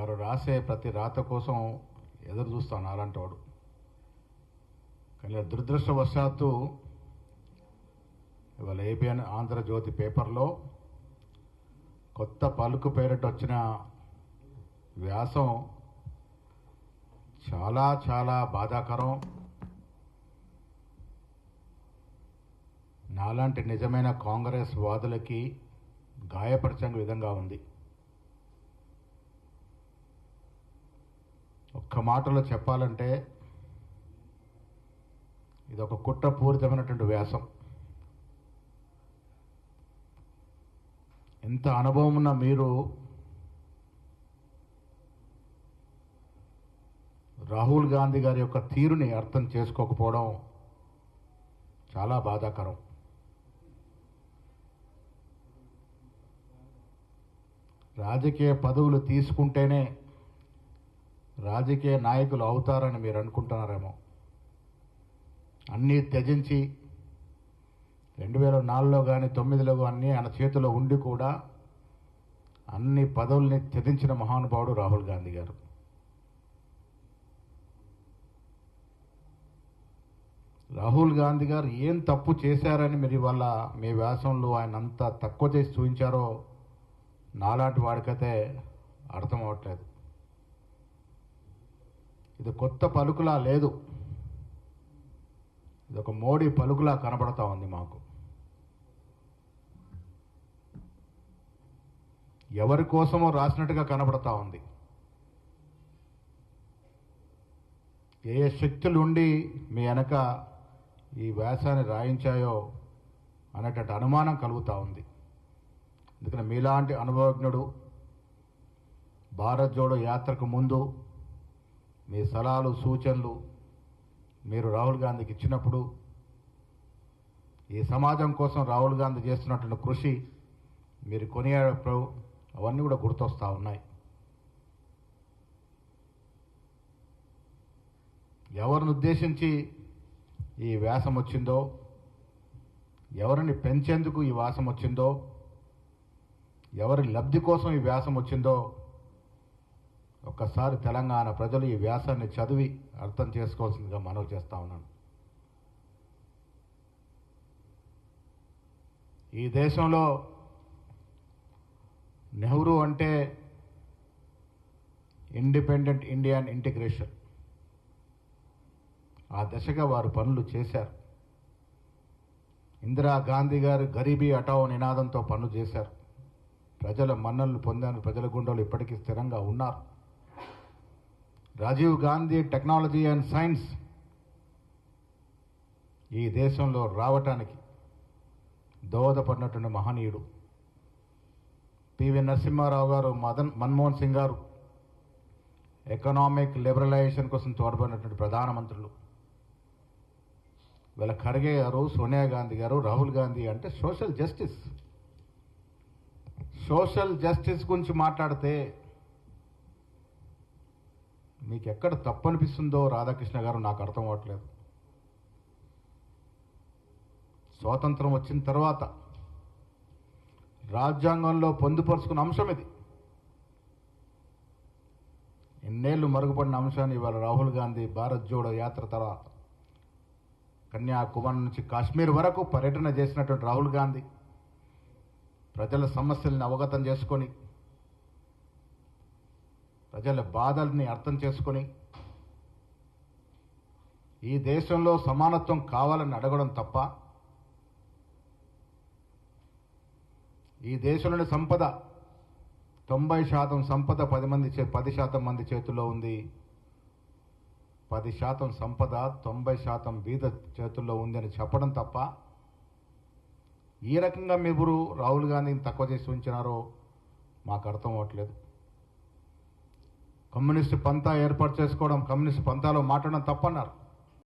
వారు రాసే ప్రతి రాత కోసం ఎదురు చూస్తాను అలాంటి వాడు. కానీ దురదృష్టవశాత్తు ఇవాళ ఏబిఎన్ ఆంధ్రజ్యోతి పేపర్లో కొత్త పలుకు పేరిట వచ్చిన వ్యాసం చాలా చాలా బాధాకరం. నాలాంటి నిజమైన కాంగ్రెస్ వాదులకి గాయపరిచే విధంగా ఉంది. ఒక్క మాటలో చెప్పాలంటే ఇది ఒక కుట్రపూరితమైనటువంటి వ్యాసం. ఎంత అనుభవం ఉన్న మీరు రాహుల్ గాంధీ గారి యొక్క తీరుని అర్థం చేసుకోకపోవడం చాలా బాధాకరం. రాజకీయ పదవులు తీసుకుంటేనే రాజకీయ నాయకులు అవుతారని మీరు అనుకుంటున్నారేమో. అన్నీ త్యజించి 2004లో కానీ 2009లో కానీ ఆయన చేతిలో ఉండి కూడా అన్ని పదవుల్ని త్యజించిన మహానుభావుడు రాహుల్ గాంధీ గారు. రాహుల్ గాంధీ గారు ఏం తప్పు చేశారని మీరు ఇవాళ మీ వ్యాసంలో ఆయన అంత తక్కువ చేసి చూపించారో నాలాంటి వాడికైతే అర్థం అవ్వట్లేదు. ఇది కొత్త పలుకులా లేదు, ఇది ఒక మోడీ పలుకులా కనబడతా ఉంది మాకు. ఎవరి కోసమో రాసినట్టుగా కనబడతా ఉంది. ఏ శక్తులు ఉండి మీ వెనక ఈ వ్యాసాన్ని రాయించాయో అనేటట్టు అనుమానం కలుగుతూ ఉంది. అందుకని మీలాంటి అనుభవజ్ఞుడు భారత్ జోడో యాత్రకు ముందు మీ సలహాలు సూచనలు మీరు రాహుల్ గాంధీకి ఇచ్చినప్పుడు ఈ సమాజం కోసం రాహుల్ గాంధీ చేస్తున్నటువంటి కృషి మీరు కొనియాడప్పుడు అవన్నీ కూడా గుర్తొస్తూ ఉన్నాయి. ఎవరిని ఉద్దేశించి ఈ వ్యాసం వచ్చిందో, ఎవరిని పెంచేందుకు ఈ వ్యాసం వచ్చిందో, ఎవరి లబ్ధి కోసం ఈ వ్యాసం వచ్చిందో ఒక్కసారి తెలంగాణ ప్రజలు ఈ వ్యాసాన్ని చదివి అర్థం చేసుకోవాల్సిందిగా మనవి చేస్తా ఉన్నాను. ఈ దేశంలో నెహ్రూ అంటే ఇండిపెండెంట్ ఇండియన్ ఇంటిగ్రేషన్, ఆ దశగా వారు పనులు చేశారు. ఇందిరాగాంధీ గారు గరీబీ హటావో నినాదంతో పనులు చేశారు. ప్రజల మన్ననలు పొందారు, ప్రజల గుండెలు ఇప్పటికీ స్థిరంగా ఉన్నారు. Rajiv Gandhi technology and science ఈ దేశంలో రావటానికి దోహదపడినటువంటి మహనీయుడు. పివి నరసింహారావు గారు, మన్మోహన్ సింగ్ గారు ఎకనామిక్ లిబరలైజేషన్ కోసం తోడ్పడినటువంటి ప్రధానమంత్రులు. వీళ్ళ ఖర్గే గారు, సోనియా గాంధీ గారు, రాహుల్ గాంధీ అంటే సోషల్ జస్టిస్ గురించి మాట్లాడితే మీకు ఎక్కడ తప్పు అనిపిస్తుందో రాధాకృష్ణ గారు నాకు అర్థం అవ్వట్లేదు. స్వాతంత్రం వచ్చిన తర్వాత రాజ్యాంగంలో పొందుపరుచుకున్న అంశం ఇది. ఎన్నేళ్లు మరుగుపడిన అంశాన్ని ఇవాళ రాహుల్ గాంధీ భారత్ జోడో యాత్ర తర్వాత కన్యాకుమారి నుంచి కాశ్మీర్ వరకు పర్యటన చేసినటువంటి రాహుల్ గాంధీ ప్రజల సమస్యల్ని అవగతం చేసుకొని, ప్రజల బాధల్ని అర్థం చేసుకొని, ఈ దేశంలో సమానత్వం కావాలని అడగడం తప్ప, ఈ దేశంలోని సంపద 90% సంపద 10% మంది చేతుల్లో ఉంది. 10% సంపద 90% బీద చేతుల్లో ఉంది అని చెప్పడం తప్ప, ఈ రకంగా మీరు రాహుల్ గాంధీని తక్కువ చేసి ఉంచినారో మాకు అర్థం అవ్వట్లేదు. కమ్యూనిస్టు పంతా ఏర్పాటు చేసుకోవడం, కమ్యూనిస్టు పంతాలో మాట్లాడడం తప్పన్నారు.